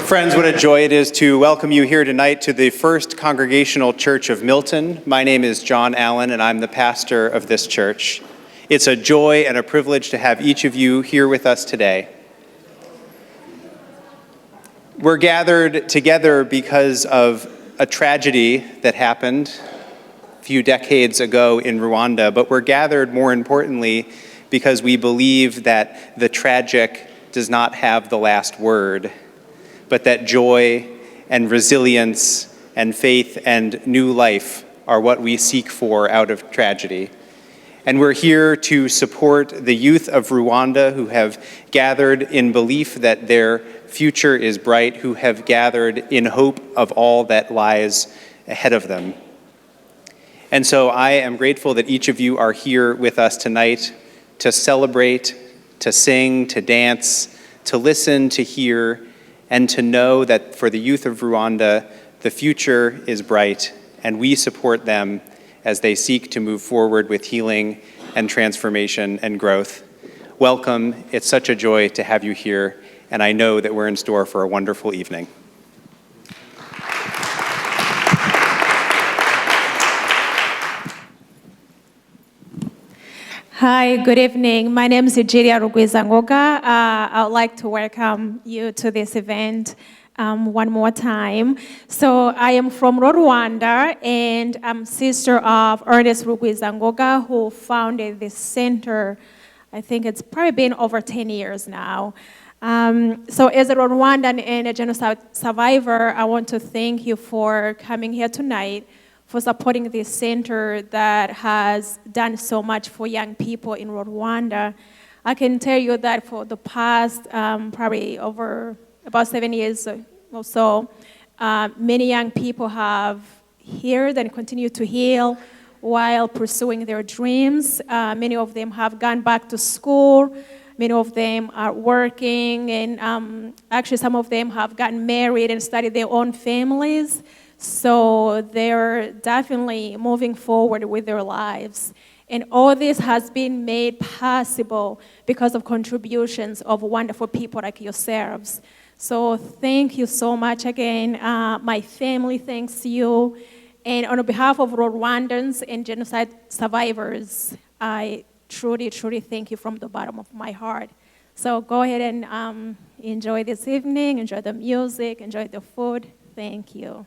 Friends, what a joy it is to welcome you here tonight to the First Congregational Church of Milton. My name is John Allen, and I'm the pastor of this church. It's a joy and a privilege to have each of you here with us today. We're gathered together because of a tragedy that happened a few decades ago in Rwanda, but we're gathered more importantly because we believe that the tragic does not have the last word, but that joy and resilience and faith and new life are what we seek for out of tragedy. And we're here to support the youth of Rwanda who have gathered in belief that their future is bright, who have gathered in hope of all that lies ahead of them. And so I am grateful that each of you are here with us tonight to celebrate, to sing, to dance, to listen, to hear, and to know that for the youth of Rwanda, the future is bright, and we support them as they seek to move forward with healing and transformation and growth. Welcome. It's such a joy to have you here, and I know that we're in store for a wonderful evening. Hi, good evening. My name is Ejiria Rugwizangoga. I would like to welcome you to this event one more time. So I am from Rwanda, and I'm sister of Ernest Rugwizangoga, who founded this center. I think it's probably been over 10 years now. So as a Rwandan and a genocide survivor, I want to thank you for coming here tonight, for supporting this center that has done so much for young people in Rwanda. I can tell you that for the past probably over about 7 years or so, many young people have healed and continue to heal while pursuing their dreams. Many of them have gone back to school. Many of them are working, and actually some of them have gotten married and started their own families. So they're definitely moving forward with their lives. And all this has been made possible because of contributions of wonderful people like yourselves. So thank you so much again. My family thanks you. And on behalf of Rwandans and genocide survivors, I truly, truly thank you from the bottom of my heart. So go ahead and enjoy this evening, enjoy the music, enjoy the food. Thank you.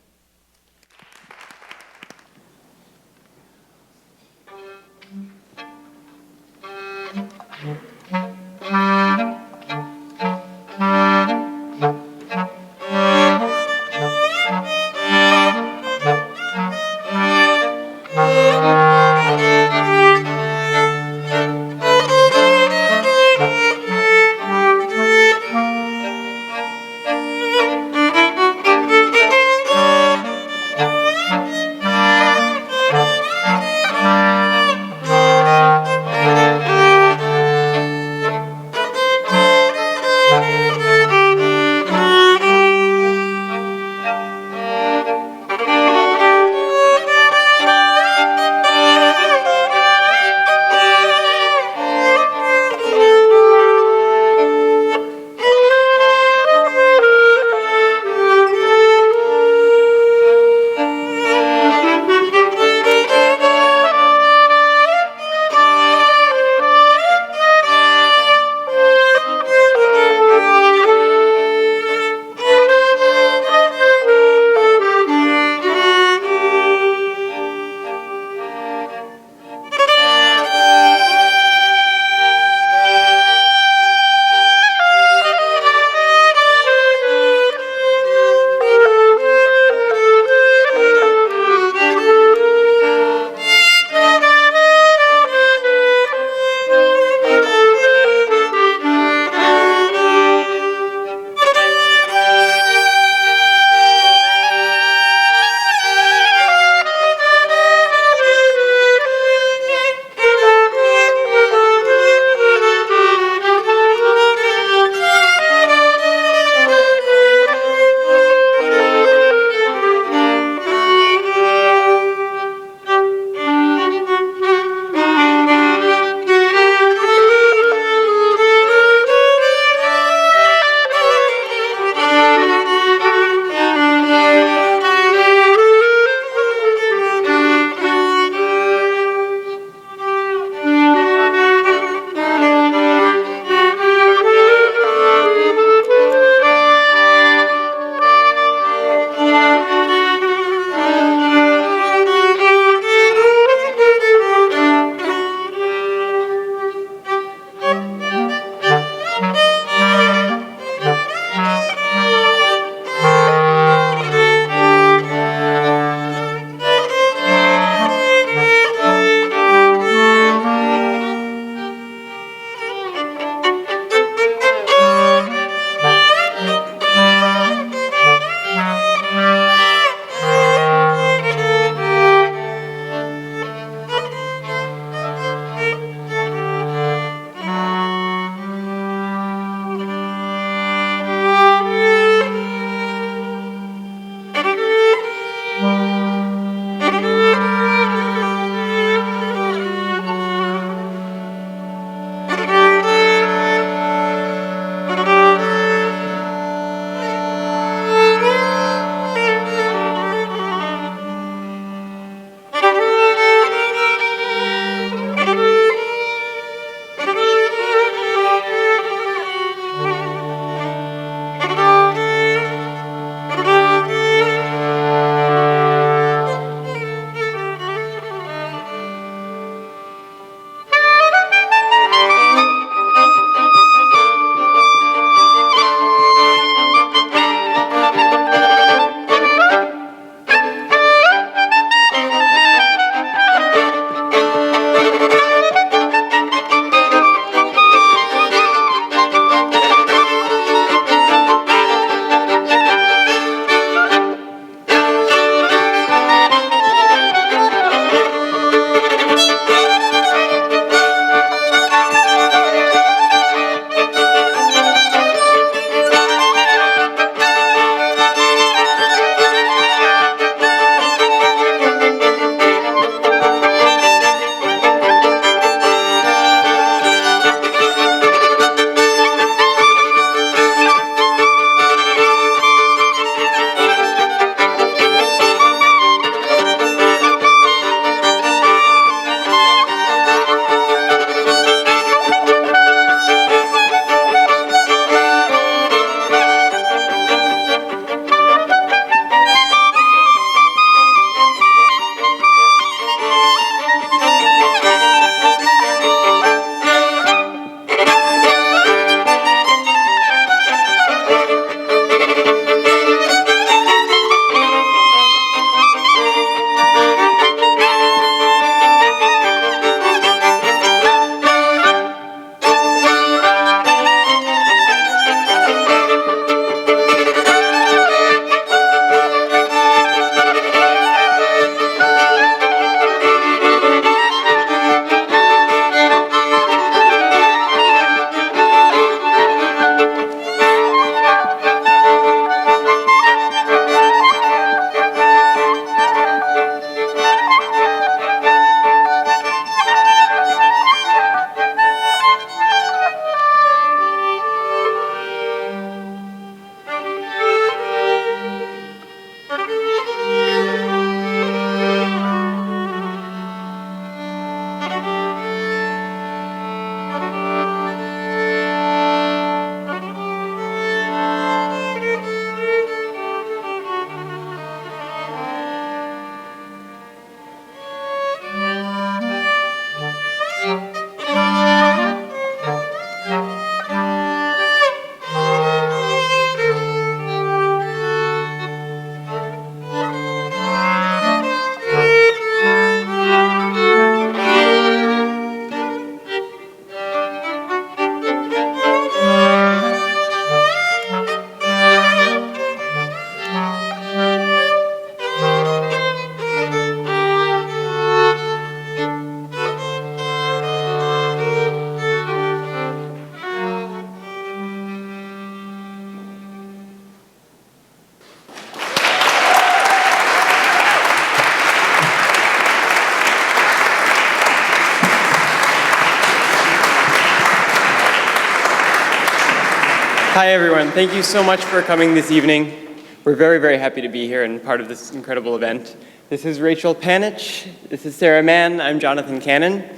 Hi, everyone. Thank you so much for coming this evening. We're very, very happy to be here and part of this incredible event. This is Rachel Panich. This is Sarah Mann. I'm Jonathan Cannon.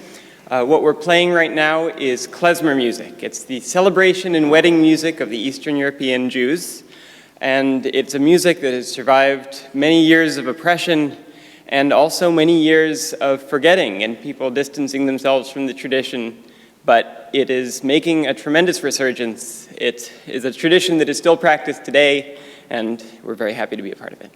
What we're playing right now is klezmer music. It's the celebration and wedding music of the Eastern European Jews. And it's a music that has survived many years of oppression and also many years of forgetting and people distancing themselves from the tradition. But it is making a tremendous resurgence. It is a tradition that is still practiced today, and we're very happy to be a part of it.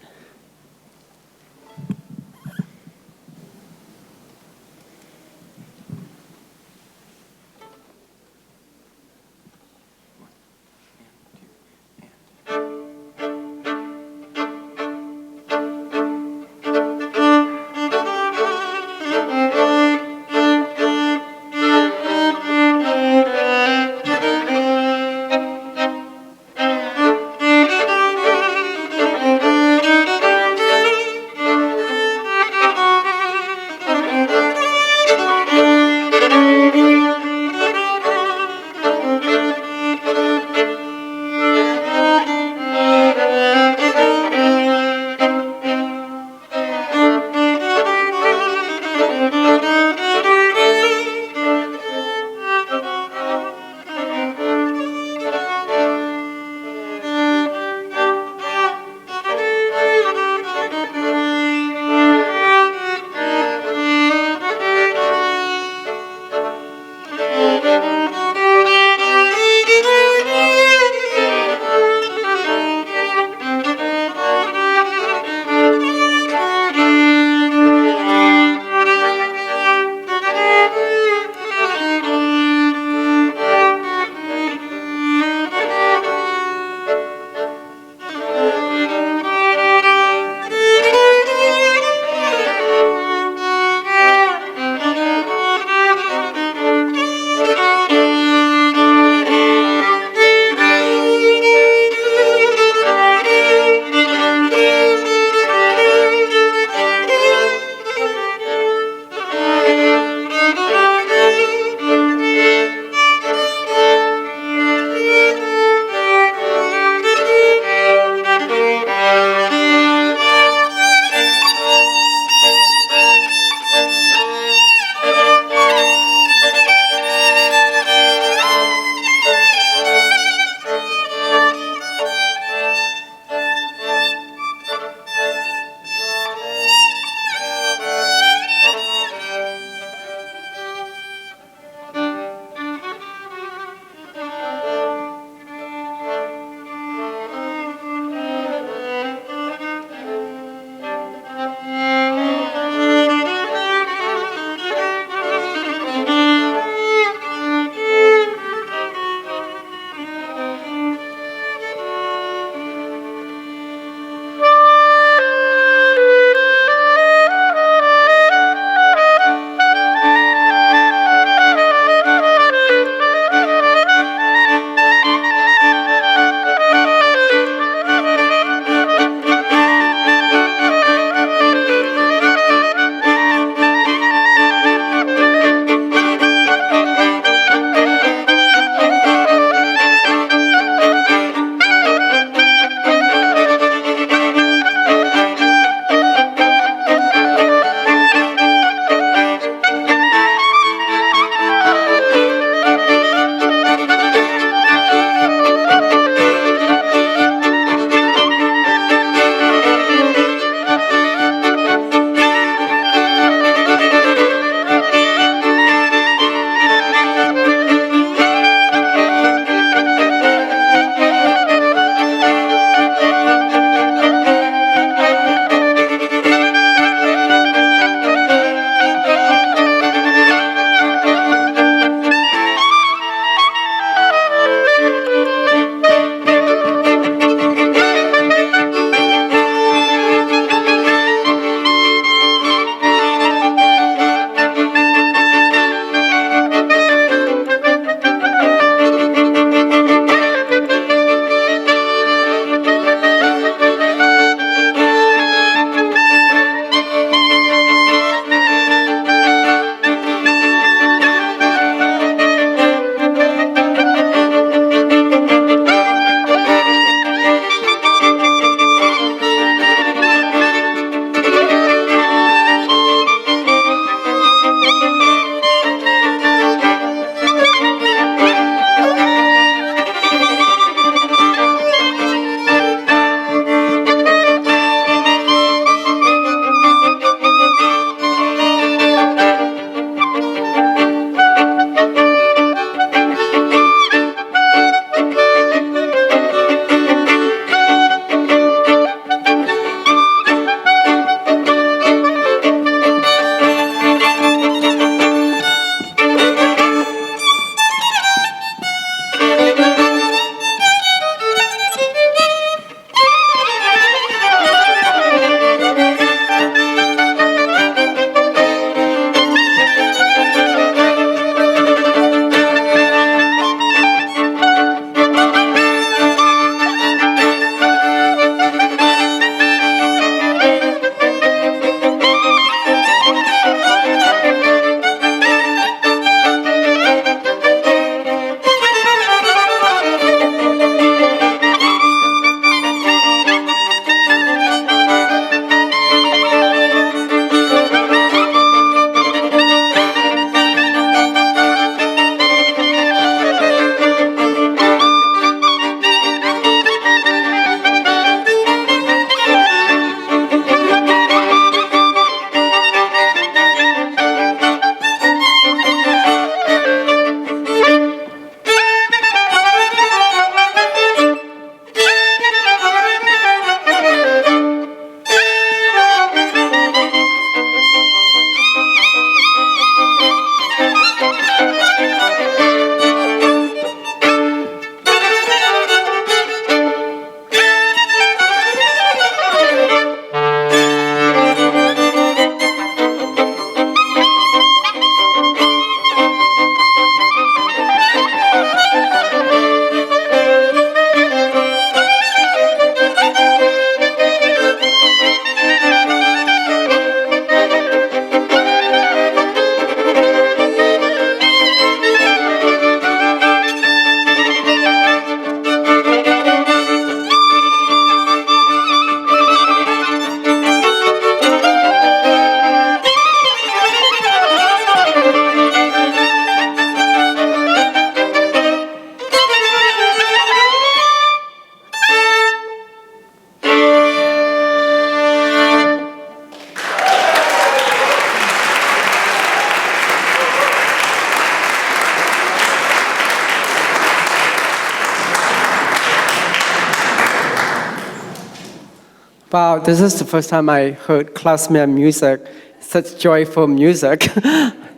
Wow, this is the first time I heard classical music, such joyful music.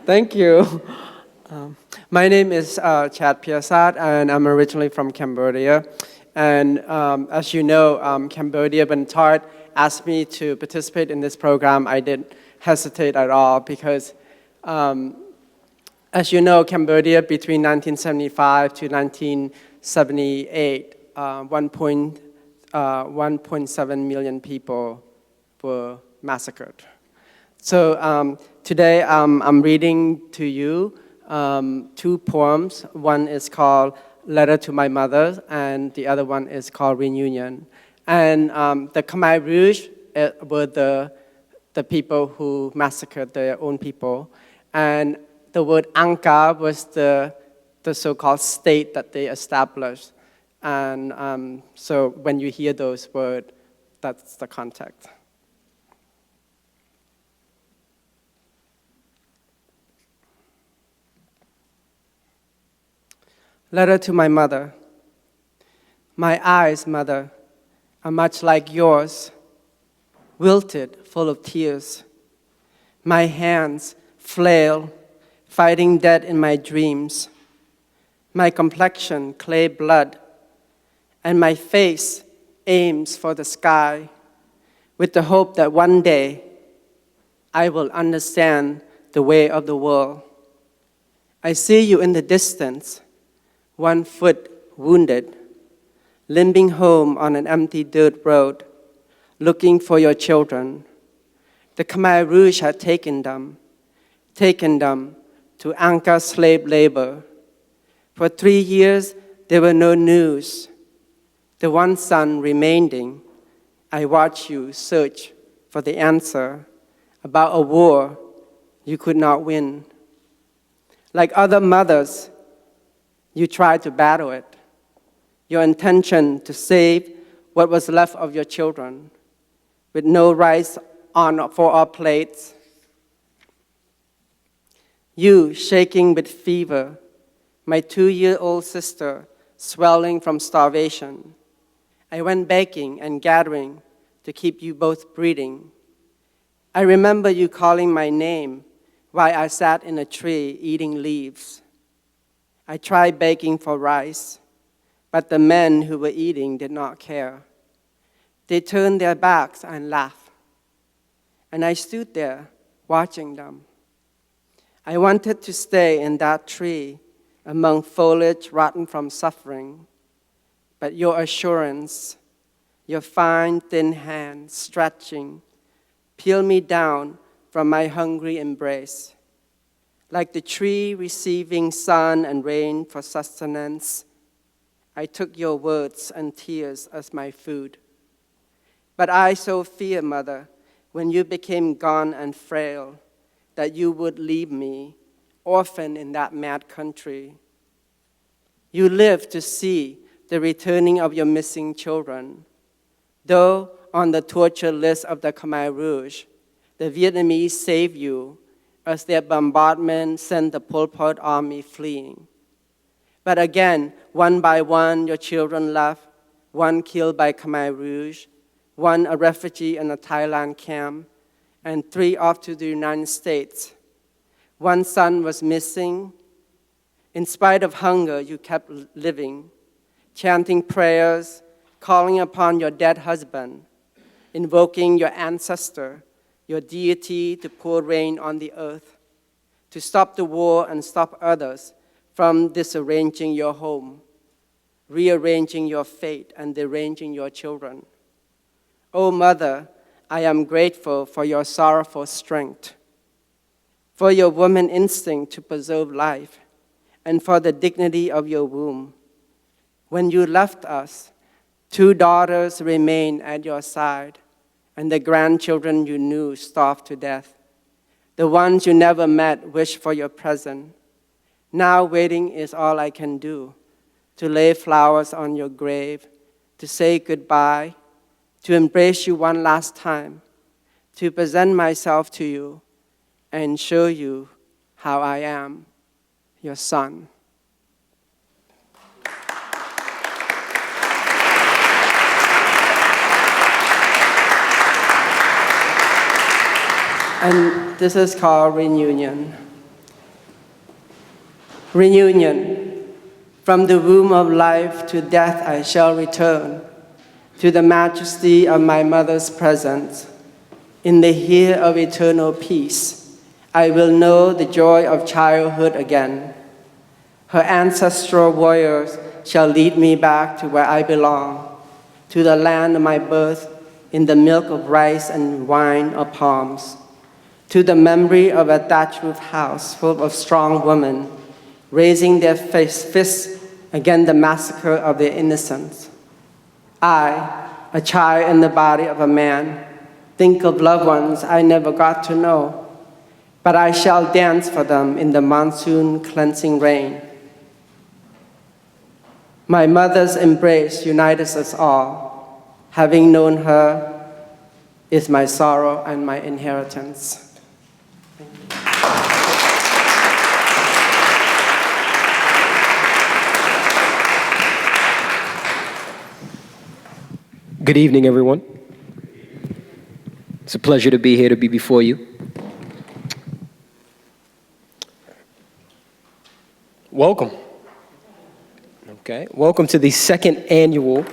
Thank you. My name is Chad Piasat, and I'm originally from Cambodia. And as you know, Cambodia Bantart asked me to participate in this program. I didn't hesitate at all because, as you know, Cambodia between 1975 to 1978, 1.7 million people were massacred. So today I'm reading to you 2 poems. One is called Letter to My Mother, and the other one is called Reunion. And the Khmer Rouge were the people who massacred their own people. And the word Angka was the so-called state that they established. And so when you hear those words, that's the context. Letter to my mother. My eyes, mother, are much like yours, wilted, full of tears. My hands flail, fighting death in my dreams. My complexion, clay blood, and my face aims for the sky with the hope that one day I will understand the way of the world. I see you in the distance, 1 foot wounded, limping home on an empty dirt road, looking for your children. The Khmer Rouge had taken them to Angka slave labor. For 3 years, there were no news. The one son remaining, I watched you search for the answer about a war you could not win. Like other mothers, you tried to battle it. Your intention to save what was left of your children, with no rice for our plates. You shaking with fever, my 2-year-old sister swelling from starvation. I went begging and gathering to keep you both breathing. I remember you calling my name while I sat in a tree eating leaves. I tried begging for rice, but the men who were eating did not care. They turned their backs and laughed, and I stood there watching them. I wanted to stay in that tree among foliage rotten from suffering, but your assurance, your fine, thin hand stretching, peeled me down from my hungry embrace. Like the tree receiving sun and rain for sustenance, I took your words and tears as my food. But I so fear, mother, when you became gone and frail, that you would leave me, orphan in that mad country. You lived to see the returning of your missing children. Though on the torture list of the Khmer Rouge, the Vietnamese saved you as their bombardment sent the Pol Pot army fleeing. But again, one by one, your children left, one killed by Khmer Rouge, one a refugee in a Thailand camp, and 3 off to the United States. One son was missing. In spite of hunger, you kept living, chanting prayers, calling upon your dead husband, invoking your ancestor, your deity to pour rain on the earth, to stop the war and stop others from disarranging your home, rearranging your fate and deranging your children. Oh, mother, I am grateful for your sorrowful strength, for your woman instinct to preserve life, and for the dignity of your womb. When you left us, 2 daughters remained at your side, and the grandchildren you knew starved to death. The ones you never met wish for your presence. Now waiting is all I can do, to lay flowers on your grave, to say goodbye, to embrace you one last time, to present myself to you and show you how I am, your son. And this is called Reunion. Reunion. From the womb of life to death I shall return, to the majesty of my mother's presence. In the here of eternal peace, I will know the joy of childhood again. Her ancestral warriors shall lead me back to where I belong, to the land of my birth, in the milk of rice and wine of palms, to the memory of a thatched roof house full of strong women, raising their fists against the massacre of their innocence. I, a child in the body of a man, think of loved ones I never got to know, but I shall dance for them in the monsoon cleansing rain. My mother's embrace unites us all. Having known her is my sorrow and my inheritance. Good evening, everyone. It's a pleasure to be here, to be before you. Welcome. Okay, welcome to the second annual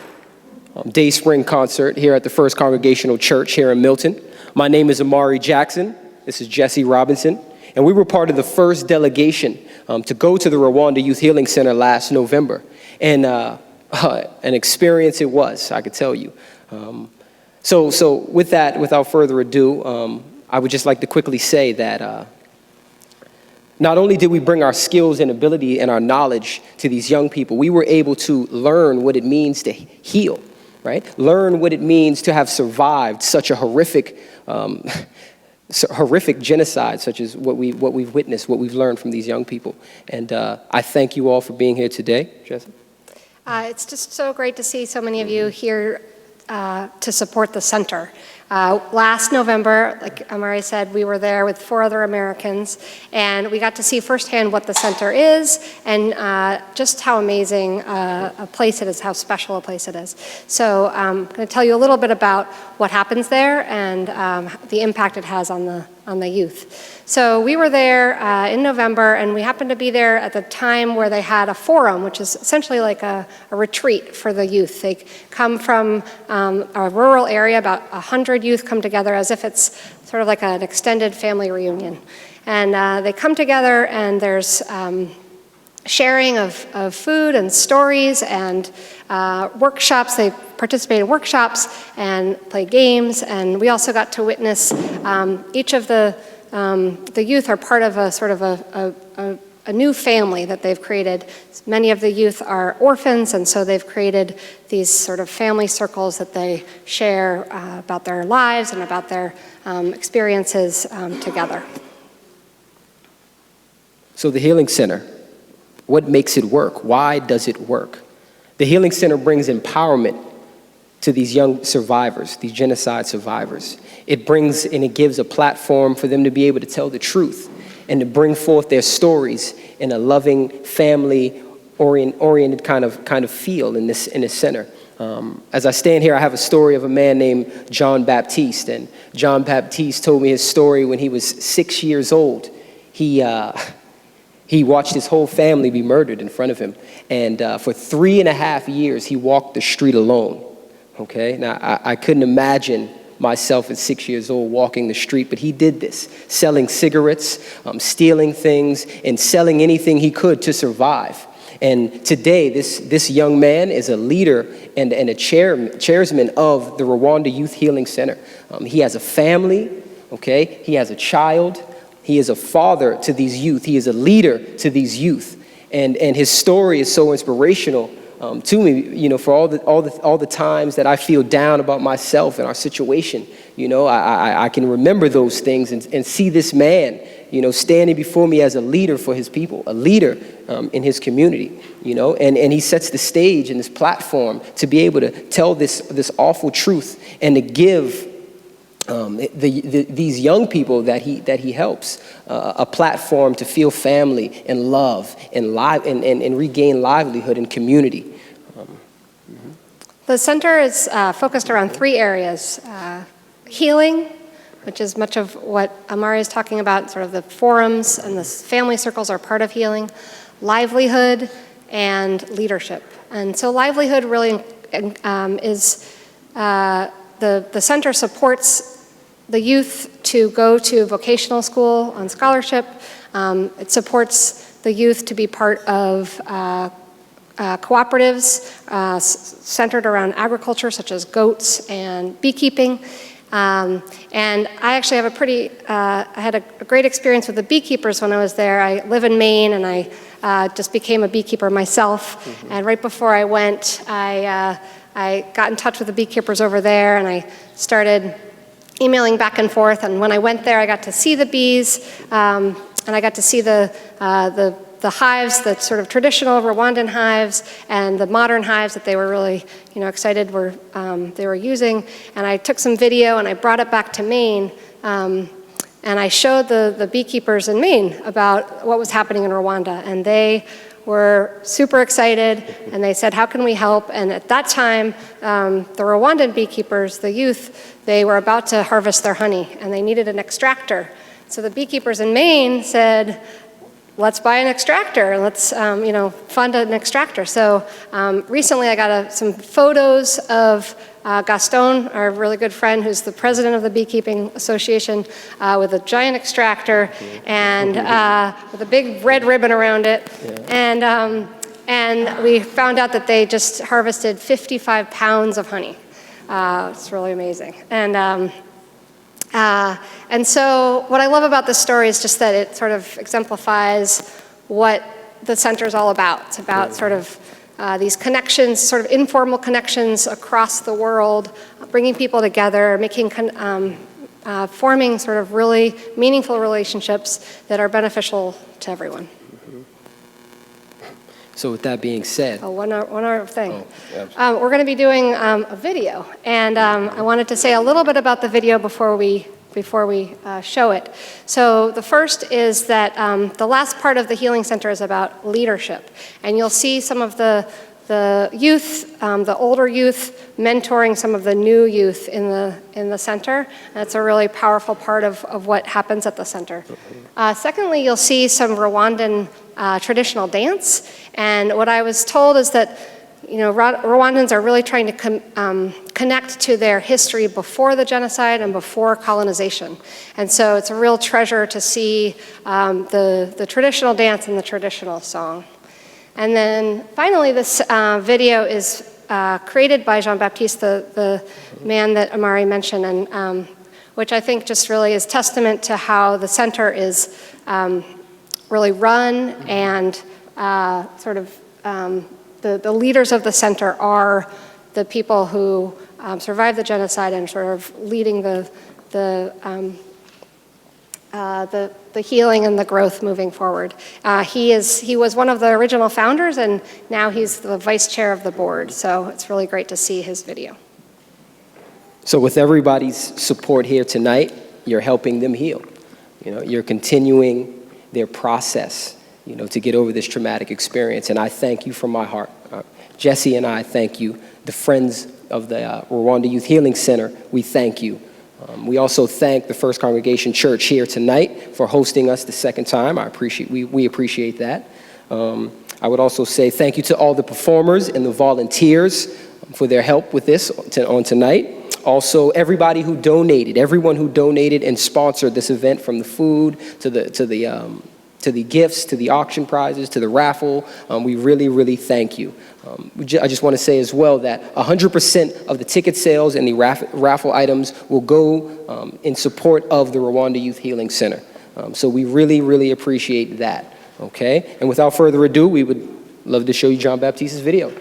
Dayspring Concert here at the First Congregational Church here in Milton. My name is Amari Jackson. This is Jesse Robinson. And we were part of the first delegation to go to the Rwanda Youth Healing Center last November. And an experience it was, I could tell you. So with that, without further ado, I would just like to quickly say that not only did we bring our skills and ability and our knowledge to these young people, we were able to learn what it means to heal, right? Learn what it means to have survived such a horrific genocide, such as what we've witnessed, what we've learned from these young people. And I thank you all for being here today. Jesse? It's just so great to see so many of you here to support the center. Last November, like Amari said, we were there with 4 other Americans, and we got to see firsthand what the center is and just how amazing a place it is, how special a place it is. So I'm going to tell you a little bit about what happens there and the impact it has on the youth. So we were there in November, and we happened to be there at the time where they had a forum, which is essentially like a retreat for the youth. They come from a rural area, about 100 youth come together as if it's sort of like an extended family reunion. And they come together, and there's sharing of food and stories and workshops. They participate in workshops and play games, and we also got to witness each of the youth are part of a sort of a new family that they've created. Many of the youth are orphans, and so they've created these sort of family circles that they share about their lives and about their experiences together. So the Healing Center, what makes it work? Why does it work? The Healing Center brings empowerment to these young survivors, these genocide survivors. It brings and it gives a platform for them to be able to tell the truth and to bring forth their stories in a loving, family-oriented kind of feel in this center. As I stand here, I have a story of a man named John Baptiste, and John Baptiste told me his story when he was 6 years old. He watched his whole family be murdered in front of him, and for 3.5 years, he walked the street alone. Okay, now I couldn't imagine myself at 6 years old walking the street, but he did this, selling cigarettes, stealing things, and selling anything he could to survive. And today, this young man is a leader and a chairman of the Rwanda Youth Healing Center. He has a family, okay? He has a child. He is a father to these youth. He is a leader to these youth. And his story is so inspirational to me, you know, for all the times that I feel down about myself and our situation. You know, I can remember those things and see this man, you know, standing before me as a leader for his people, a leader in his community, you know, and he sets the stage and this platform to be able to tell this awful truth and to give these young people that he helps a platform to feel family and love and regain livelihood and community. The center is focused around 3 areas: healing, which is much of what Amari is talking about, sort of the forums and the family circles are part of healing, livelihood, and leadership. And so livelihood really is, the center supports the youth to go to vocational school on scholarship. It supports the youth to be part of cooperatives centered around agriculture, such as goats and beekeeping. And I actually have I had a great experience with the beekeepers when I was there. I live in Maine, and I just became a beekeeper myself. Mm-hmm. And right before I went, I got in touch with the beekeepers over there, and I started emailing back and forth. And when I went there, I got to see the bees, and I got to see the hives, the sort of traditional Rwandan hives, and the modern hives that they were really, excited they were using. And I took some video and I brought it back to Maine, and I showed the beekeepers in Maine about what was happening in Rwanda, and they were super excited, and they said, how can we help? And at that time, the Rwandan beekeepers, the youth, they were about to harvest their honey, and they needed an extractor. So the beekeepers in Maine said, let's buy an extractor, and let's fund an extractor. So recently I got some photos of Gaston, our really good friend who's the president of the Beekeeping Association, with a giant extractor and with a big red ribbon around it. Yeah. And we found out that they just harvested 55 pounds of honey. It's really amazing. And so what I love about this story is just that it sort of exemplifies what the center is all about. It's about sort of these connections, sort of informal connections across the world, bringing people together, forming sort of really meaningful relationships that are beneficial to everyone. So with that being said. One other thing. Oh, we're going to be doing a video, and I wanted to say a little bit about the video before we show it. So the first is that the last part of the Healing Center is about leadership, and you'll see some of the youth, the older youth, mentoring some of the new youth in the center. That's a really powerful part of what happens at the center. Secondly, you'll see some Rwandan traditional dance, and what I was told is that Rwandans are really trying to connect to their history before the genocide and before colonization. And so it's a real treasure to see the traditional dance and the traditional song. And then finally, this video is created by Jean-Baptiste, the man that Amari mentioned, and which I think just really is testament to how the center is really run, and sort of the leaders of the center are the people who survived the genocide and sort of leading the healing and the growth moving forward. He was one of the original founders, and now he's the vice chair of the board. So it's really great to see his video. So with everybody's support here tonight, you're helping them heal. You're continuing their process, to get over this traumatic experience. And I thank you from my heart. Jesse and I thank you. The Friends of the Rwanda Youth Healing Center, we thank you. We also thank the First Congregation Church here tonight for hosting us the second time. We appreciate that. I would also say thank you to all the performers and the volunteers for their help with this on tonight. Also, everybody who donated, everyone who donated and sponsored this event, from the food to the gifts, to the auction prizes, to the raffle. We really, really thank you. I just want to say as well that 100% of the ticket sales and the raffle items will go in support of the Rwanda Youth Healing Center. So we really, really appreciate that. Okay? And without further ado, we would love to show you Jean-Baptiste's video.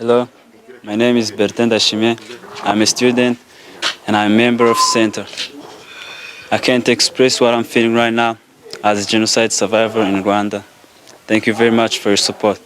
Hello, my name is Bertin Dashime. I'm a student and I'm a member of Center. I can't express what I'm feeling right now as a genocide survivor in Rwanda. Thank you very much for your support.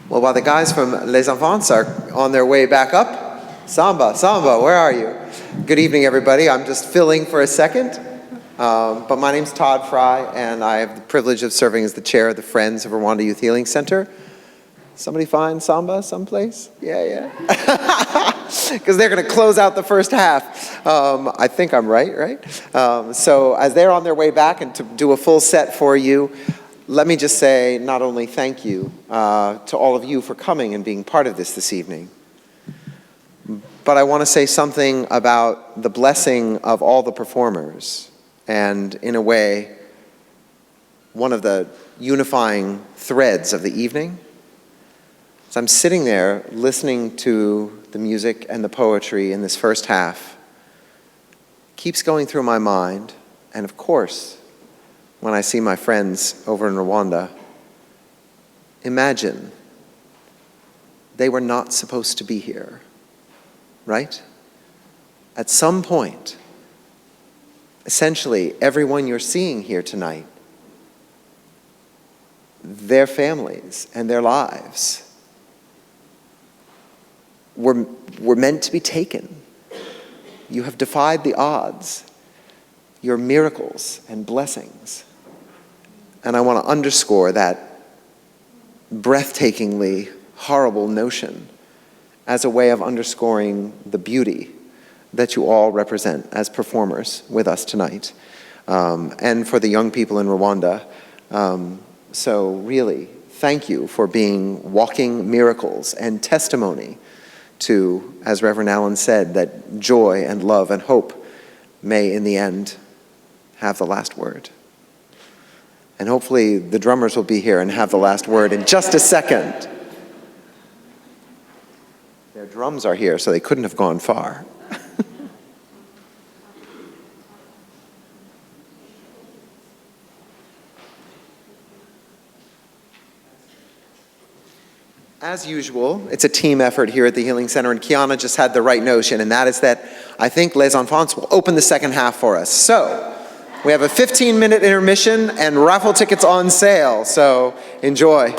Well, while the guys from Les Enfants are on their way back up, Samba, where are you? Good evening, everybody. I'm just filling for a second. But my name's Todd Fry, and I have the privilege of serving as the chair of the Friends of Rwanda Youth Healing Center. Somebody find Samba someplace? Yeah. Because they're going to close out the first half. I think I'm right? So as they're on their way back and to do a full set for you, let me just say not only thank you to all of you for coming and being part of this evening, but I want to say something about the blessing of all the performers and, in a way, one of the unifying threads of the evening. As I'm sitting there listening to the music and the poetry in this first half, keeps going through my mind, and of course, when I see my friends over in Rwanda, imagine they were not supposed to be here, right? At some point, essentially everyone you're seeing here tonight, their families and their lives were meant to be taken. You have defied the odds, your miracles and blessings. And I want to underscore that breathtakingly horrible notion as a way of underscoring the beauty that you all represent as performers with us tonight. And for the young people in Rwanda. So really, thank you for being walking miracles and testimony to, as Reverend Allen said, that joy and love and hope may in the end have the last word. And hopefully the drummers will be here and have the last word in just a second. Their drums are here, so they couldn't have gone far. As usual, it's a team effort here at the Healing Center, and Kiana just had the right notion, and that is that I think Les Enfants will open the second half for us. So, we have a 15-minute intermission and raffle tickets on sale, so enjoy.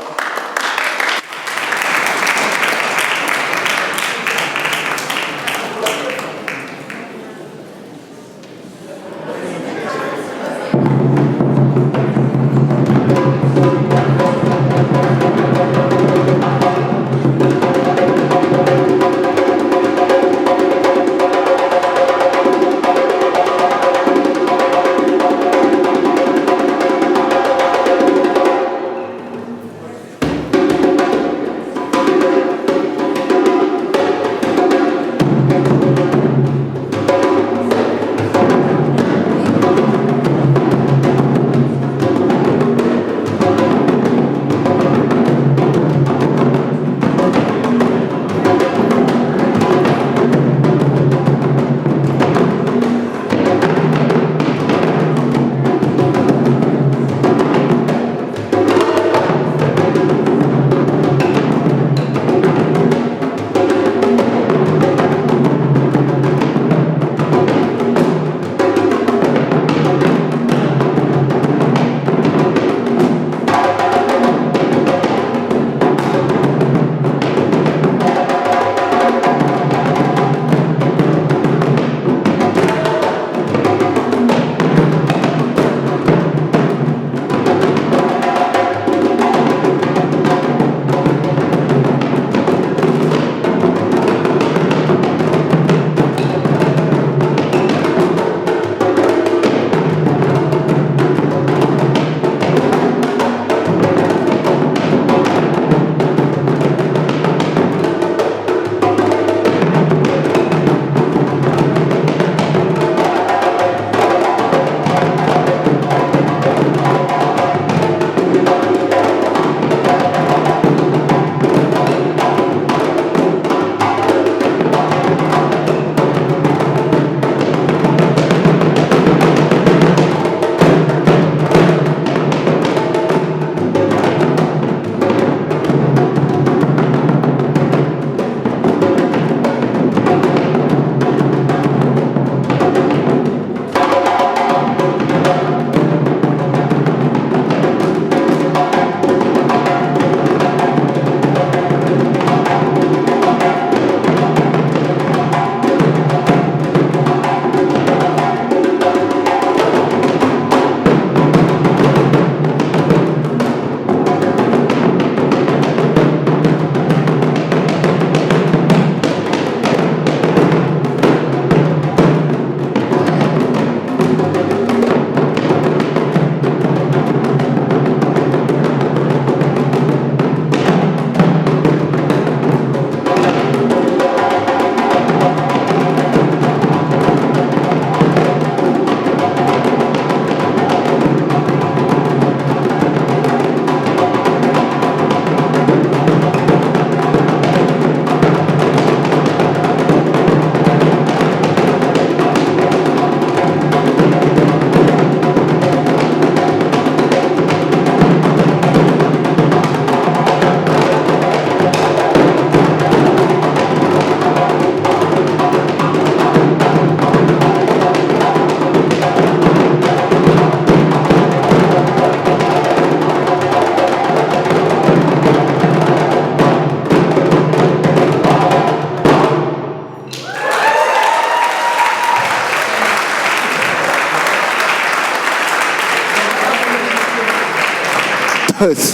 Tuss.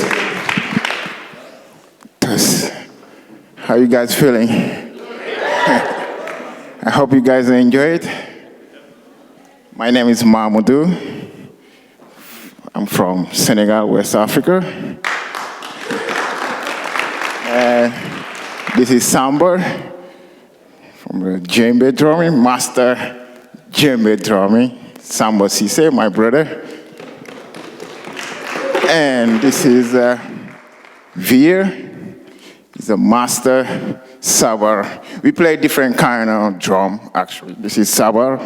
Tuss. How you guys feeling? I hope you guys enjoy it. My name is Mamadou. I'm from Senegal, West Africa. This is Samba from the djembe drumming, master djembe drumming. Samba Cisse, my brother. And this is Veer. He's a master sabar. We play different kind of drum, actually. This is sabar.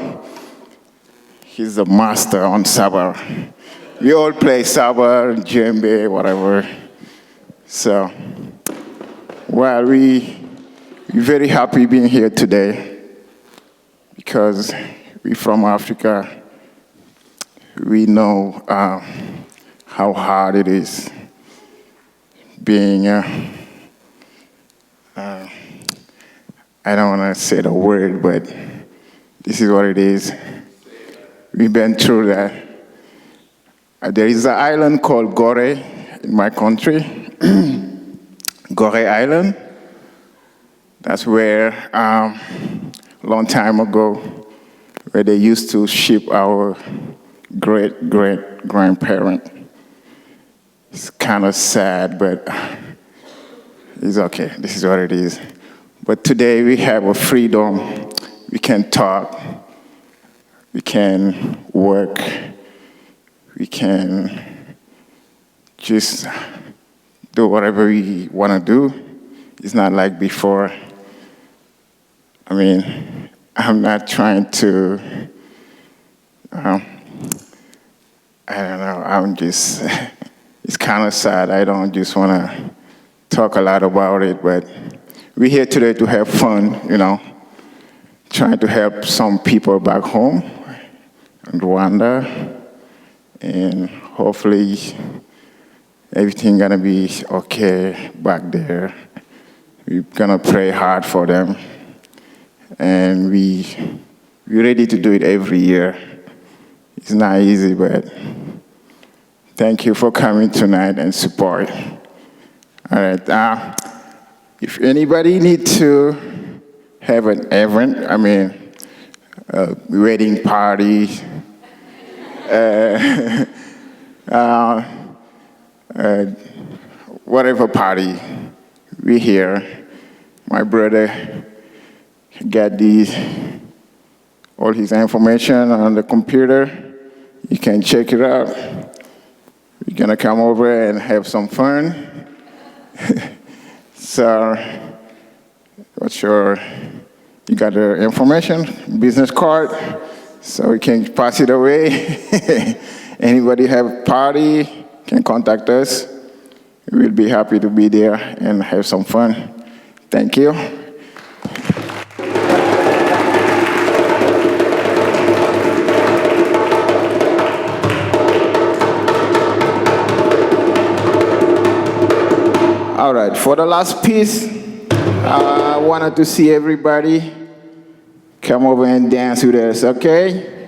He's a master on sabar. We all play sabar, djembe, whatever. So, well, we're very happy being here today because we're from Africa. We know how hard it is being, I don't want to say the word, but this is what it is. We've been through that. There is an island called Gore in my country, Gore Island. That's where, a long time ago, where they used to ship our great-great-grandparent. It's kind of sad, but it's okay. This is what it is. But today we have a freedom. We can talk. We can work. We can just do whatever we want to do. It's not like before. I mean, I'm not trying to, I don't know, I'm just, it's kind of sad. I don't just want to talk a lot about it, but we're here today to have fun, you know, trying to help some people back home in Rwanda, and hopefully everything gonna be okay back there. We're gonna pray hard for them, and we're ready to do it every year. It's not easy, but thank you for coming tonight and support. All right, if anybody needs to have an event, I mean, a wedding party, whatever party, we're here. My brother got all his information on the computer. You can check it out. We're gonna come over and have some fun. So, what's your, you got the information, business card, so we can pass it away. Anybody have a party, can contact us. We'll be happy to be there and have some fun. Thank you. All right, for the last piece, I wanted to see everybody come over and dance with us, okay?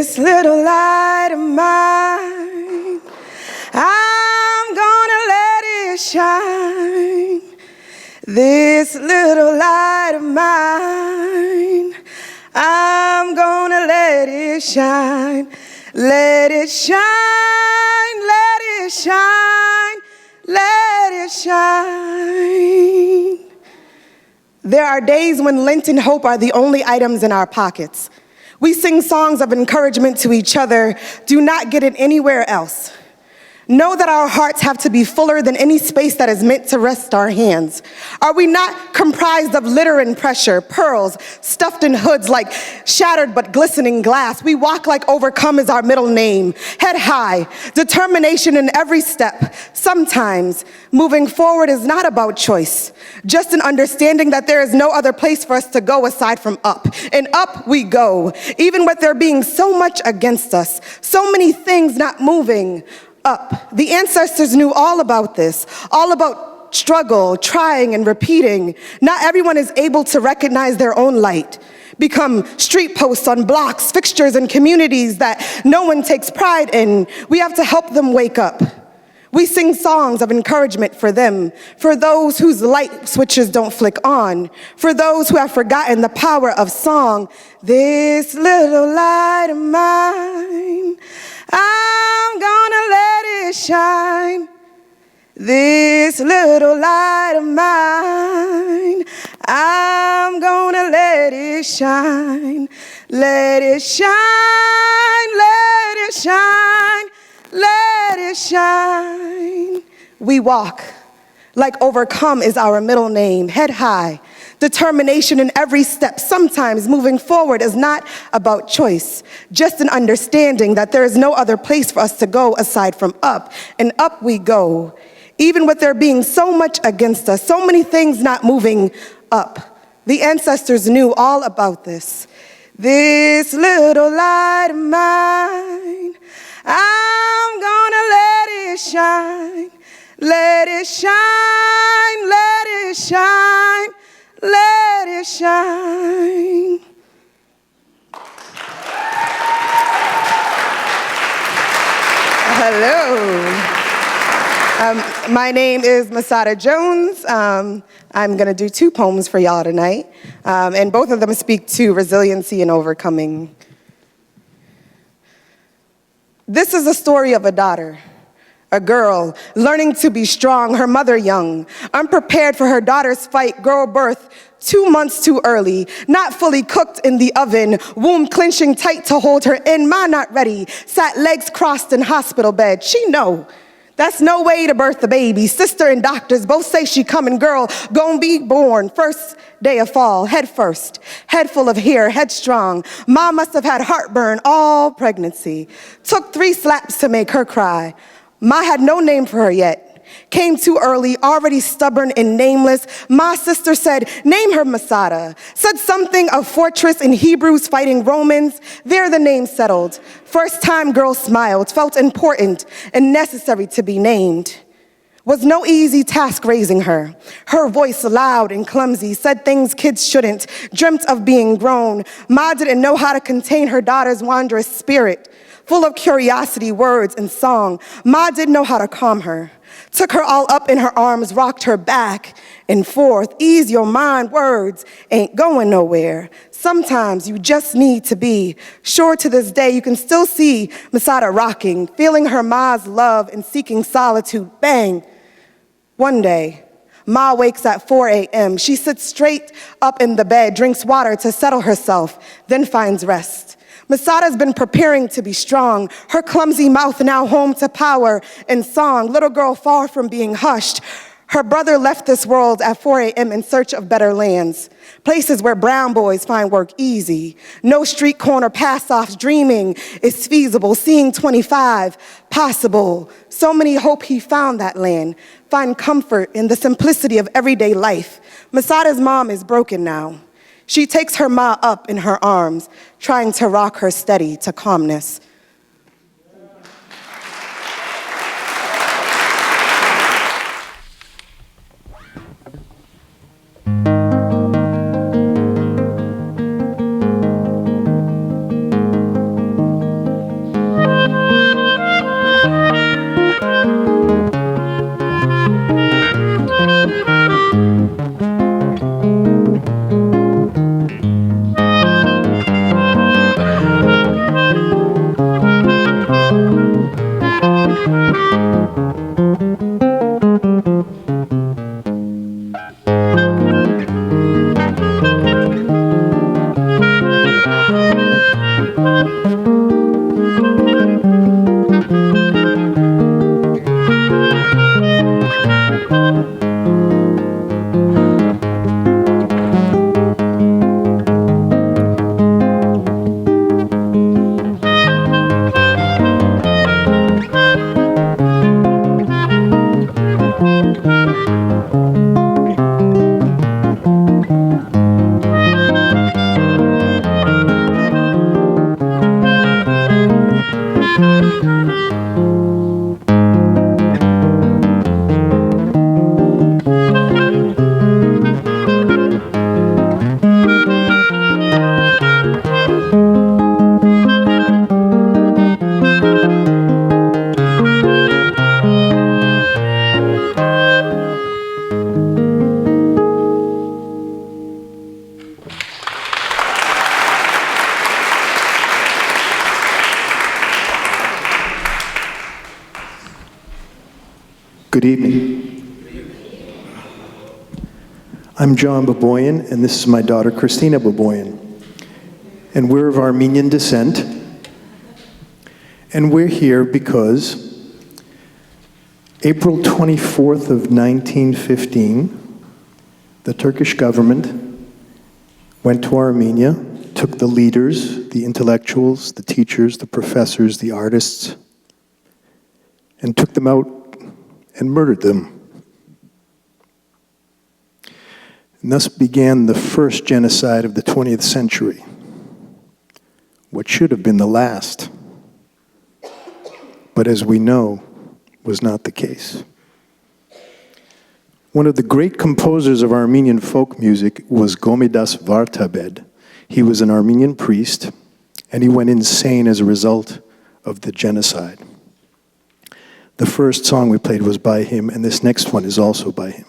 This little light of mine, I'm gonna let it shine. This little light of mine, I'm gonna let it shine. Let it shine, let it shine, let it shine. There are days when Lent and hope are the only items in our pockets. We sing songs of encouragement to each other, do not get it anywhere else. Know that our hearts have to be fuller than any space that is meant to rest our hands. Are we not comprised of litter and pressure, pearls stuffed in hoods like shattered but glistening glass? We walk like overcome is our middle name. Head high, determination in every step. Sometimes moving forward is not about choice, just an understanding that there is no other place for us to go aside from up. And up we go, even with there being so much against us, so many things not moving. Up. The ancestors knew all about this, all about struggle, trying and repeating. Not everyone is able to recognize their own light, become street posts on blocks, fixtures in communities that no one takes pride in. We have to help them wake up. We sing songs of encouragement for them, for those whose light switches don't flick on, for those who have forgotten the power of song. This little light of mine, I'm gonna let it shine. This little light of mine, I'm gonna let it shine. Let it shine, let it shine, let it shine. We walk like overcome is our middle name, head high. Determination in every step. Sometimes moving forward is not about choice, just an understanding that there is no other place for us to go aside from up, and up we go. Even with there being so much against us, so many things not moving up. The ancestors knew all about this. This little light of mine, I'm gonna let it shine. Let it shine, let it shine. Let it shine. Hello. My name is Masada Jones. I'm going to do 2 poems for y'all tonight, and both of them speak to resiliency and overcoming. This is the story of a daughter. A girl learning to be strong, her mother young, unprepared for her daughter's fight, girl birth 2 months too early, not fully cooked in the oven, womb clenching tight to hold her in, ma not ready, sat legs crossed in hospital bed. She know that's no way to birth the baby. Sister and doctors both say she coming, girl, gon' be born. First day of fall, head first, head full of hair, headstrong. Ma must have had heartburn all pregnancy. Took 3 slaps to make her cry. Ma had no name for her yet. Came too early, already stubborn and nameless. My sister said, name her Masada. Said something of fortress in Hebrews fighting Romans. There the name settled. First time girl smiled, felt important and necessary to be named. Was no easy task raising her. Her voice loud and clumsy, said things kids shouldn't, dreamt of being grown. Ma didn't know how to contain her daughter's wondrous spirit. Full of curiosity, words, and song. Ma didn't know how to calm her. Took her all up in her arms, rocked her back and forth. Ease your mind, words ain't going nowhere. Sometimes you just need to be. Sure, to this day, you can still see Masada rocking, feeling her ma's love and seeking solitude. Bang. One day, Ma wakes at 4 a.m. She sits straight up in the bed, drinks water to settle herself, then finds rest. Masada's been preparing to be strong, her clumsy mouth now home to power and song. Little girl far from being hushed. Her brother left this world at 4 a.m. in search of better lands, places where brown boys find work easy. No street corner pass-offs, dreaming is feasible, seeing 25 possible. So many hope he found that land, find comfort in the simplicity of everyday life. Masada's mom is broken now. She takes her ma up in her arms, trying to rock her steady to calmness. Good evening. I'm John Baboyan, and this is my daughter, Christina Baboyan. And we're of Armenian descent. And we're here because April 24th of 1915, the Turkish government went to Armenia, took the leaders, the intellectuals, the teachers, the professors, the artists, and took them out and murdered them. And thus began the first genocide of the 20th century, what should have been the last, but as we know, was not the case. One of the great composers of Armenian folk music was Gomidas Vartabed. He was an Armenian priest, and he went insane as a result of the genocide. The first song we played was by him, and this next one is also by him.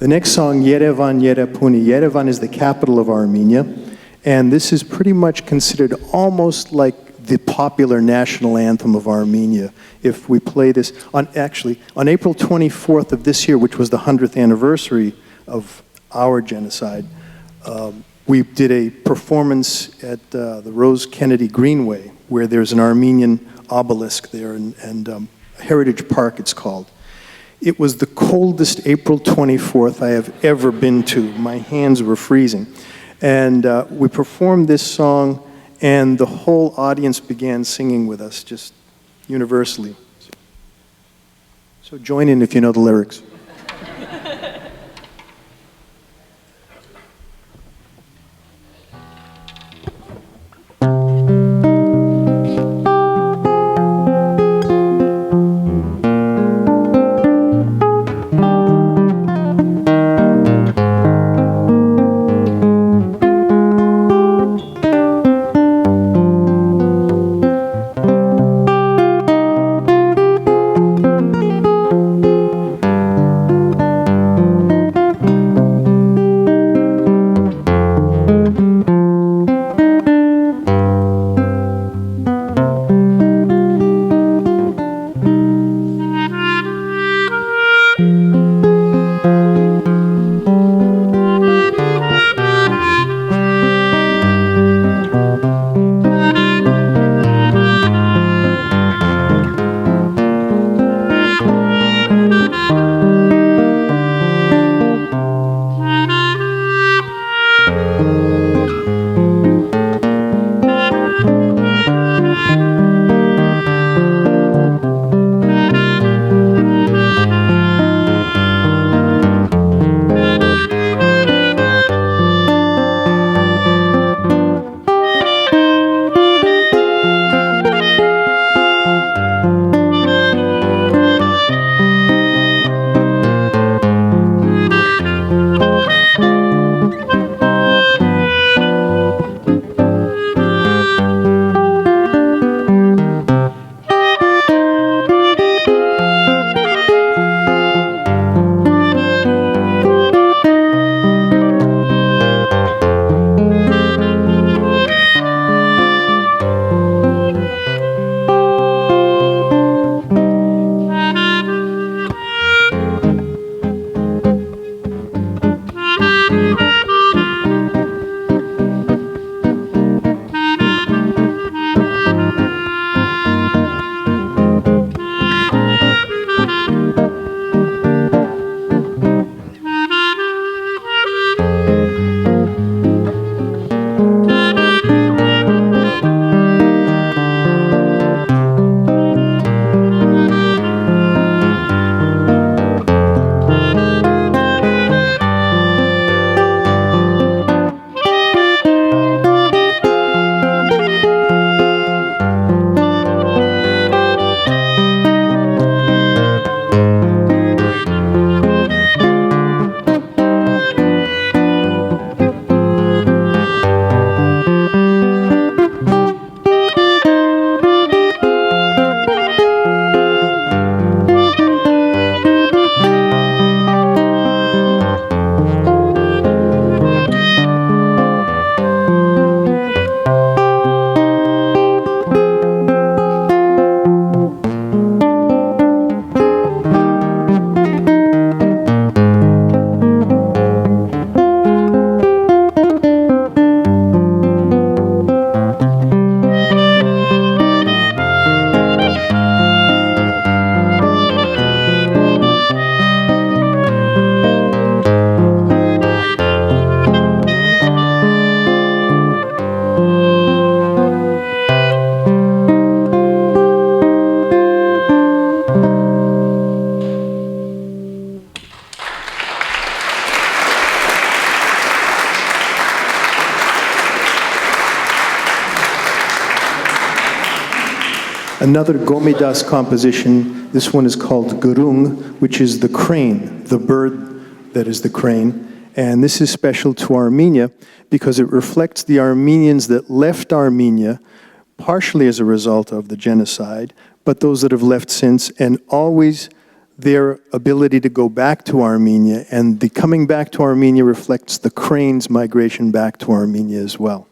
The next song, Yerevan Yerepuni. Yerevan is the capital of Armenia, and this is pretty much considered almost like the popular national anthem of Armenia. If we play this, on April 24th of this year, which was the 100th anniversary of our genocide, we did a performance at the Rose Kennedy Greenway, where there's an Armenian obelisk there, and Heritage Park it's called. It was the coldest April 24th I have ever been to. My hands were freezing. And we performed this song, and the whole audience began singing with us, just universally. So join in if you know the lyrics. Another Gomidas composition, this one is called Gurung, which is the crane, the bird that is the crane. And this is special to Armenia because it reflects the Armenians that left Armenia, partially as a result of the genocide, but those that have left since, and always their ability to go back to Armenia, and the coming back to Armenia reflects the cranes' migration back to Armenia as well.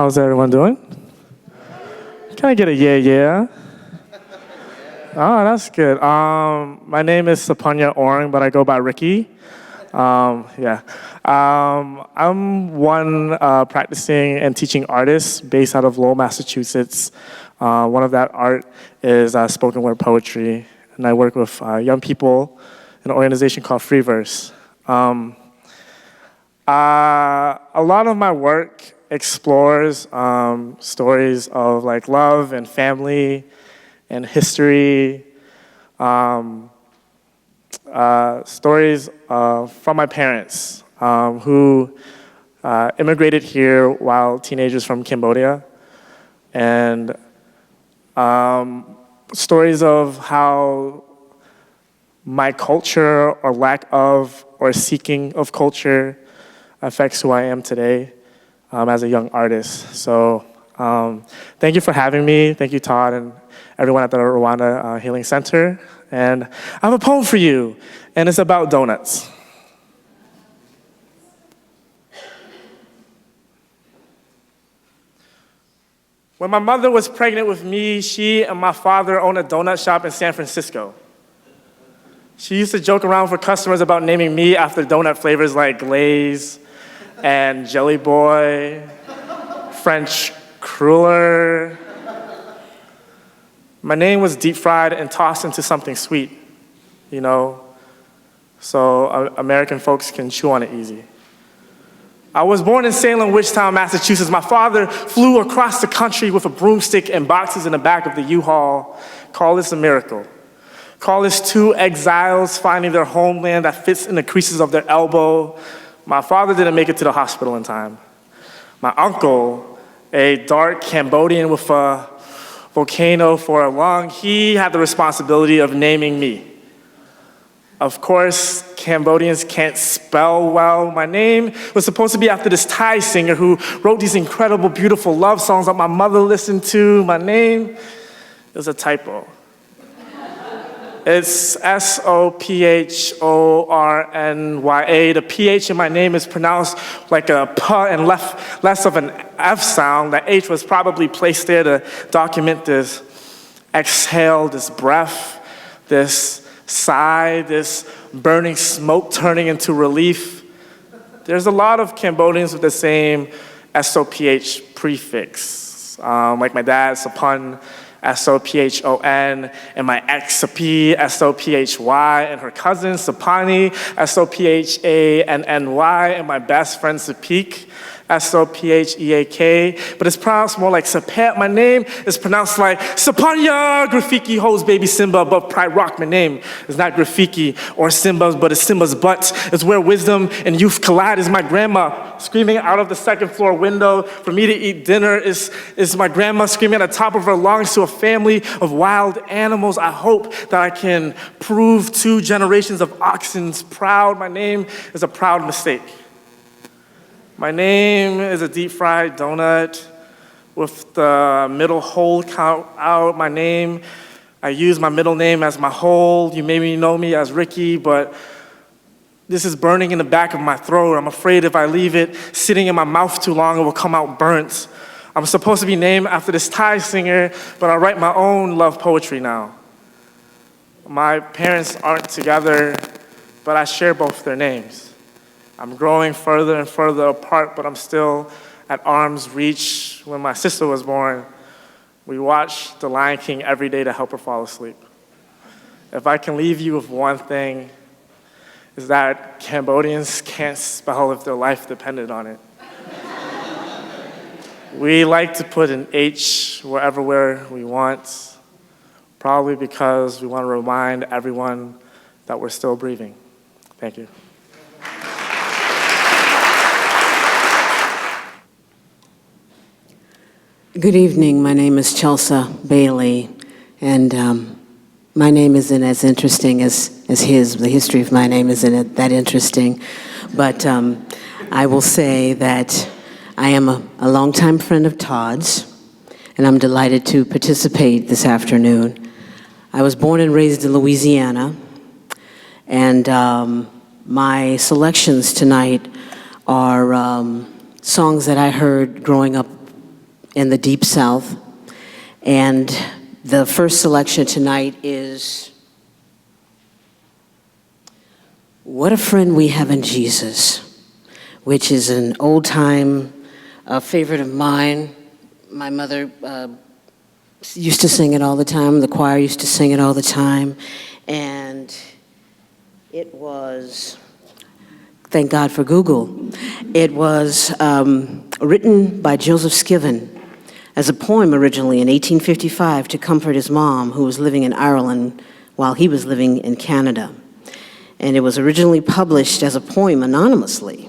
How's everyone doing? Can I get a yeah, yeah? Oh, that's good. My name is Sapanya Orang, but I go by Ricky. Yeah. I'm one practicing and teaching artist based out of Lowell, Massachusetts. One of that art is spoken word poetry, and I work with young people in an organization called Freeverse. A lot of my work explores stories of like love and family and history, stories from my parents who immigrated here while teenagers from Cambodia, and stories of how my culture or lack of or seeking of culture affects who I am today as a young artist. So thank you for having me. Thank you, Todd, and everyone at the Rwanda Healing Center. And I have a poem for you, and it's about donuts. When my mother was pregnant with me, she and my father owned a donut shop in San Francisco. She used to joke around for customers about naming me after donut flavors like Glaze and Jelly Boy, French Cruller. My name was deep fried and tossed into something sweet, you know, so American folks can chew on it easy. I was born in Salem, Wichita, Massachusetts. My father flew across the country with a broomstick and boxes in the back of the U-Haul. Call this a miracle. Call this two exiles finding their homeland that fits in the creases of their elbow. My father didn't make it to the hospital in time. My uncle, a dark Cambodian with a volcano for a lung, he had the responsibility of naming me. Of course, Cambodians can't spell well. My name was supposed to be after this Thai singer who wrote these incredible, beautiful love songs that my mother listened to. My name is a typo. It's Sophornya. The PH in my name is pronounced like a P and less of an F sound. The H was probably placed there to document this exhale, this breath, this sigh, this burning smoke turning into relief. There's a lot of Cambodians with the same SOPH prefix, like my dad, Sapun, SOPHON, and my ex, Sapi, SOPHY, and her cousin, Sapani, SOPHANNY, and my best friend, Sapik, SOPHEAK, but it's pronounced more like Sapet. My name is pronounced like Sapanya, Grafiki holds baby Simba above Pride Rock. My name is not Grafiki or Simba's, but it's Simba's butt. It's where wisdom and youth collide. Is my grandma screaming out of the second floor window for me to eat dinner? Is my grandma screaming at the top of her lungs to a family of wild animals? I hope that I can prove 2 generations of oxens proud. My name is a proud mistake. My name is a deep fried donut with the middle hole count out. My name, I use my middle name as my whole. You maybe know me as Ricky, but this is burning in the back of my throat. I'm afraid if I leave it sitting in my mouth too long, it will come out burnt. I'm supposed to be named after this Thai singer, but I write my own love poetry now. My parents aren't together, but I share both their names. I'm growing further and further apart, but I'm still at arm's reach. When my sister was born, we watched The Lion King every day to help her fall asleep. If I can leave you with one thing, is that Cambodians can't spell if their life depended on it. We like to put an H wherever we want, probably because we want to remind everyone that we're still breathing. Thank you. Good evening. My name is Chelsea Bailey, and my name isn't as interesting as his. The history of my name isn't that interesting, but I will say that I am a longtime friend of Todd's, and I'm delighted to participate this afternoon. I was born and raised in Louisiana, and my selections tonight are songs that I heard growing up in the Deep South. And the first selection tonight is What a Friend We Have in Jesus, which is an old-time favorite of mine. My mother used to sing it all the time. The choir used to sing it all the time. And it was, thank God for Google, it was written by Joseph Skiven as a poem originally in 1855 to comfort his mom, who was living in Ireland while he was living in Canada. And it was originally published as a poem anonymously.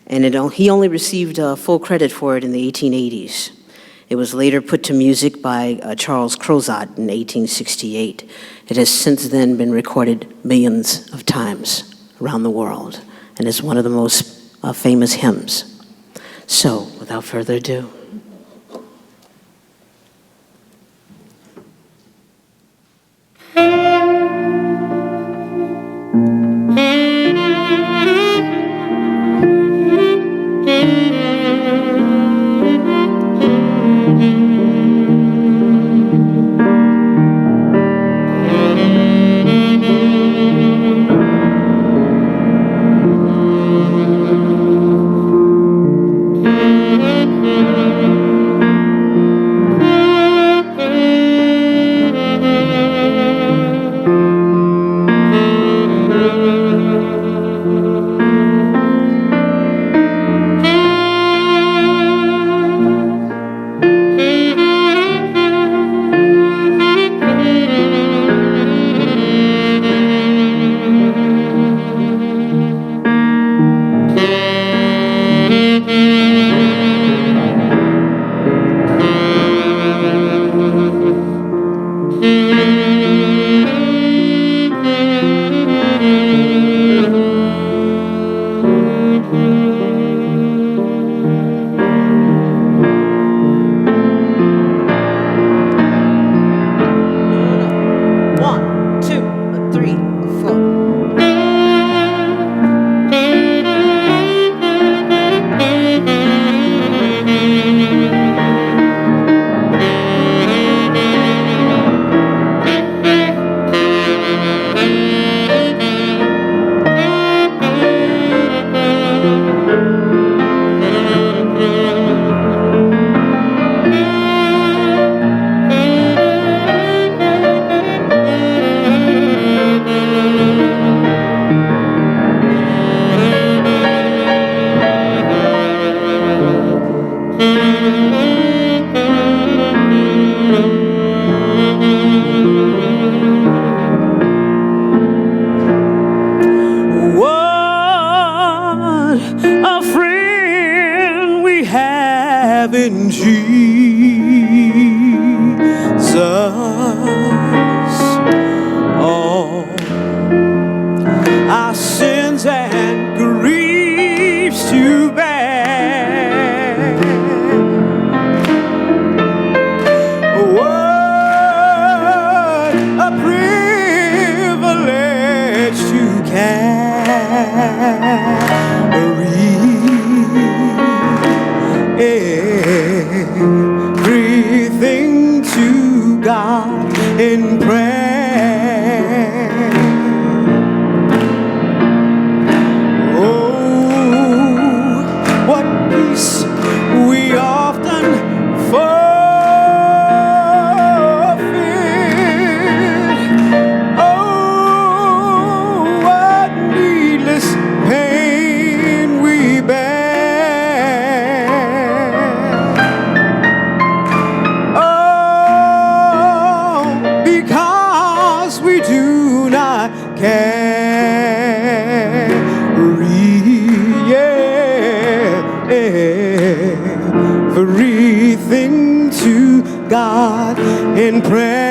And he only received full credit for it in the 1880s. It was later put to music by Charles Crozat in 1868. It has since then been recorded millions of times around the world and is one of the most famous hymns. So, without further ado. Everything to God in prayer. Oh, what peace we often forfeit. Oh, what needless pain we bear. Everything to God in prayer.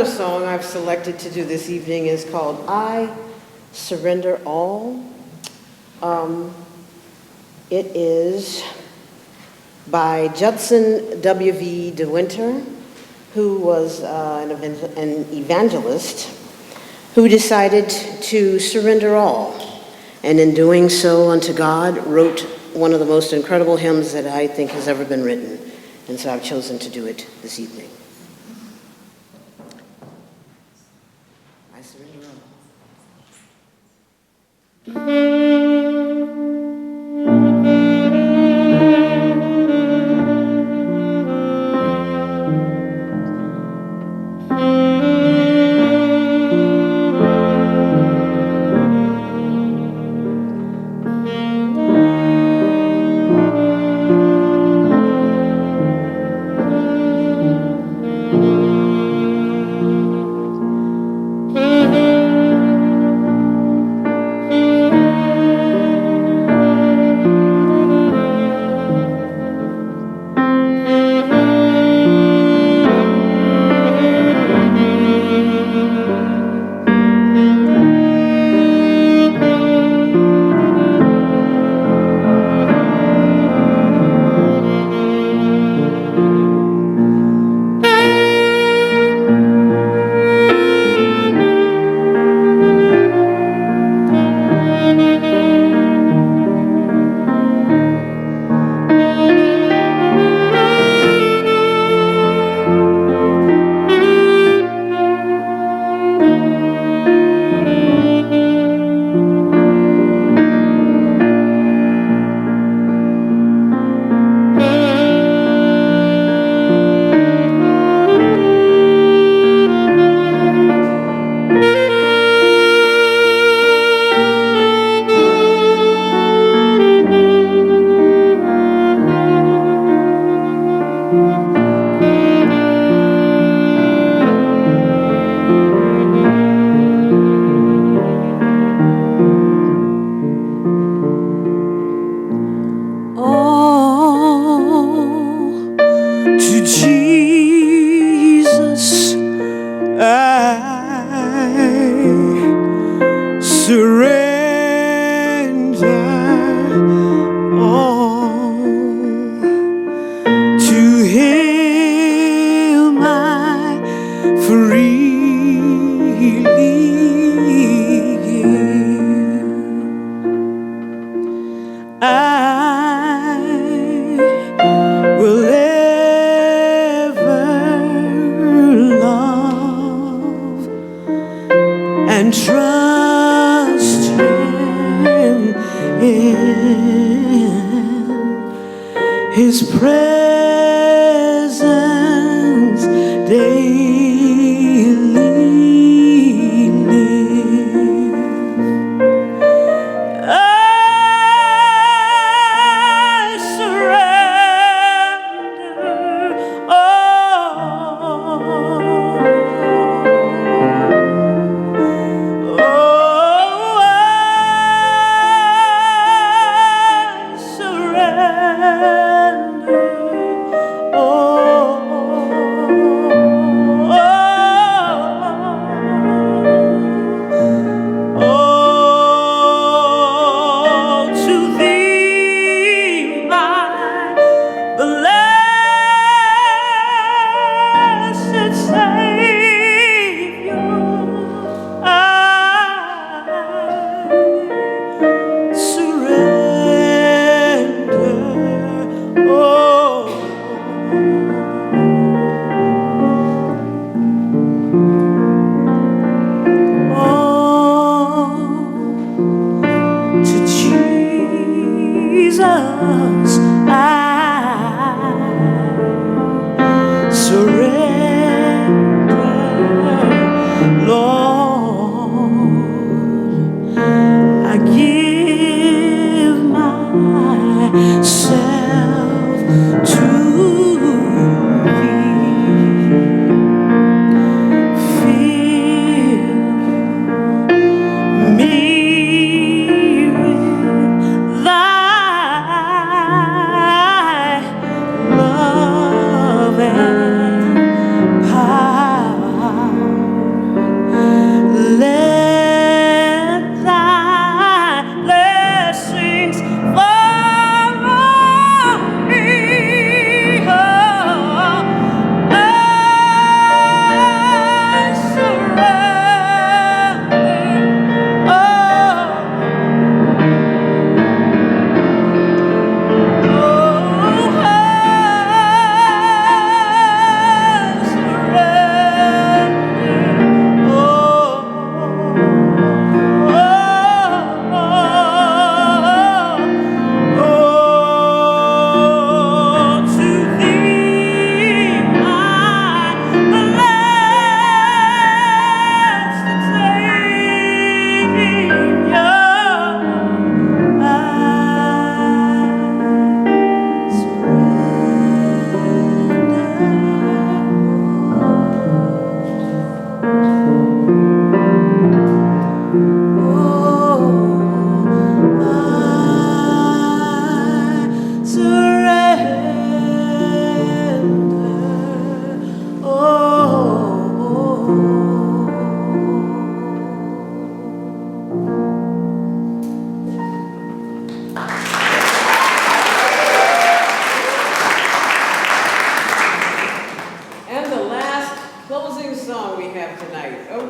another song I've selected to do this evening is called I Surrender All. It is by Judson W.V. De Winter, who was an evangelist who decided to surrender all. And in doing so unto God, wrote one of the most incredible hymns that I think has ever been written. And so I've chosen to do it this evening. I surrender all. Surrender.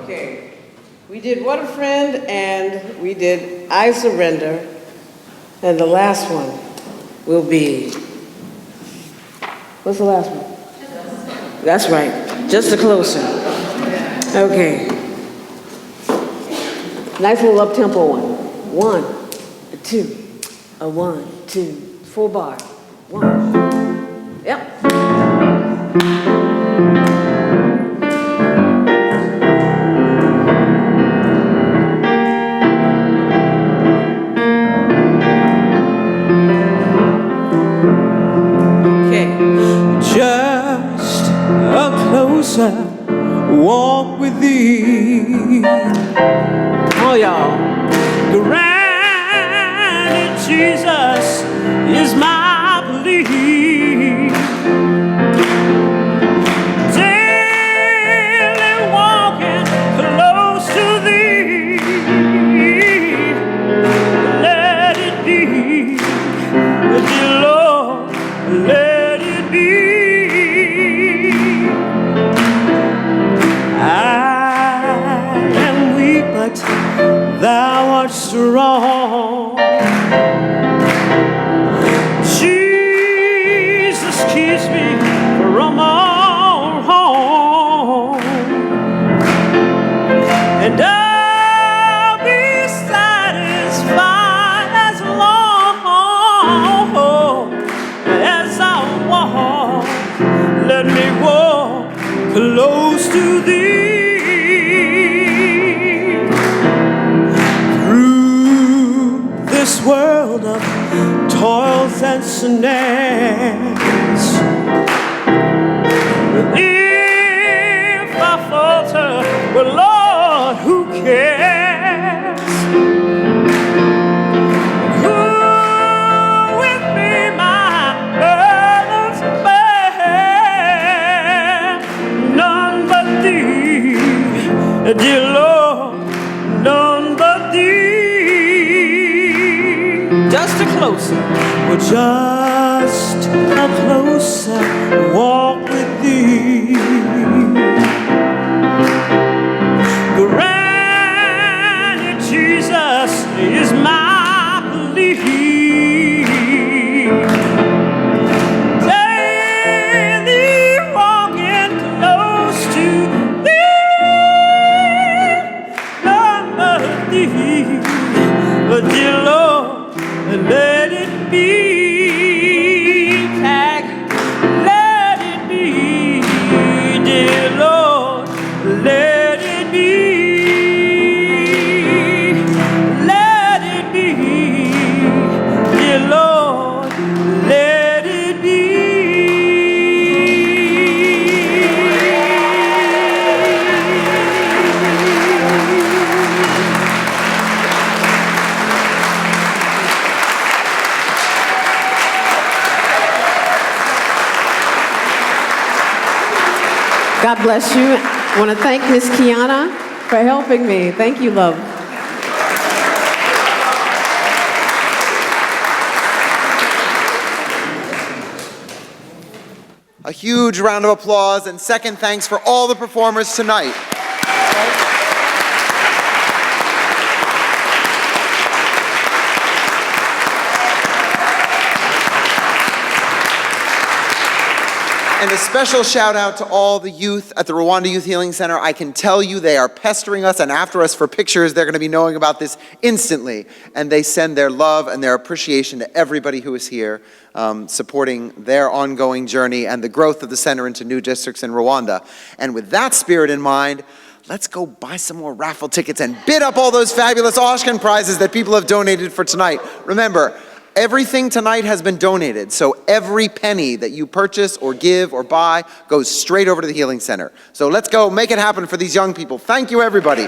Okay. We did What a Friend and we did I Surrender. And the last one will be, what's the last one? That's right, Just a Closer. Okay. Nice little up-tempo one. 1, 2, 1, 2, 4 bar. 1. Yep. Just a closer walk with thee. Oh, y'all. Granted, Jesus is my plea. Daily walking close to thee. Let it be, dear Lord, let it be. Thou art strong. Jesus keeps me from all harm, and I'll be satisfied as long as I walk. Let me walk close to thee. This world of toils and snares, if I falter, well, Lord, who cares? Who with me my burdens bear? None but thee, dear Lord, none but thee. Just a closer, well, just a closer walk with thee. Granted, Jesus is my plea. Daily walking close to thee, none but thee, but dear Lord, let it be, let it be, dear Lord, let it be, let it be, dear Lord, let it be. God bless you. I want to thank Miss Kiana for helping me. Thank you, love. A huge round of applause and second thanks for all the performers tonight. And a special shout out to all the youth at the Rwanda Youth Healing Center. I can tell you they are pestering us and after us for pictures. They're going to be knowing about this instantly. And they send their love and their appreciation to everybody who is here, supporting their ongoing journey and the growth of the center into new districts in Rwanda. And with that spirit in mind, let's go buy some more raffle tickets and bid up all those fabulous Oshkin prizes that people have donated for tonight. Remember, everything tonight has been donated, so every penny that you purchase or give or buy goes straight over to the Healing Center. So let's go make it happen for these young people. Thank you, everybody.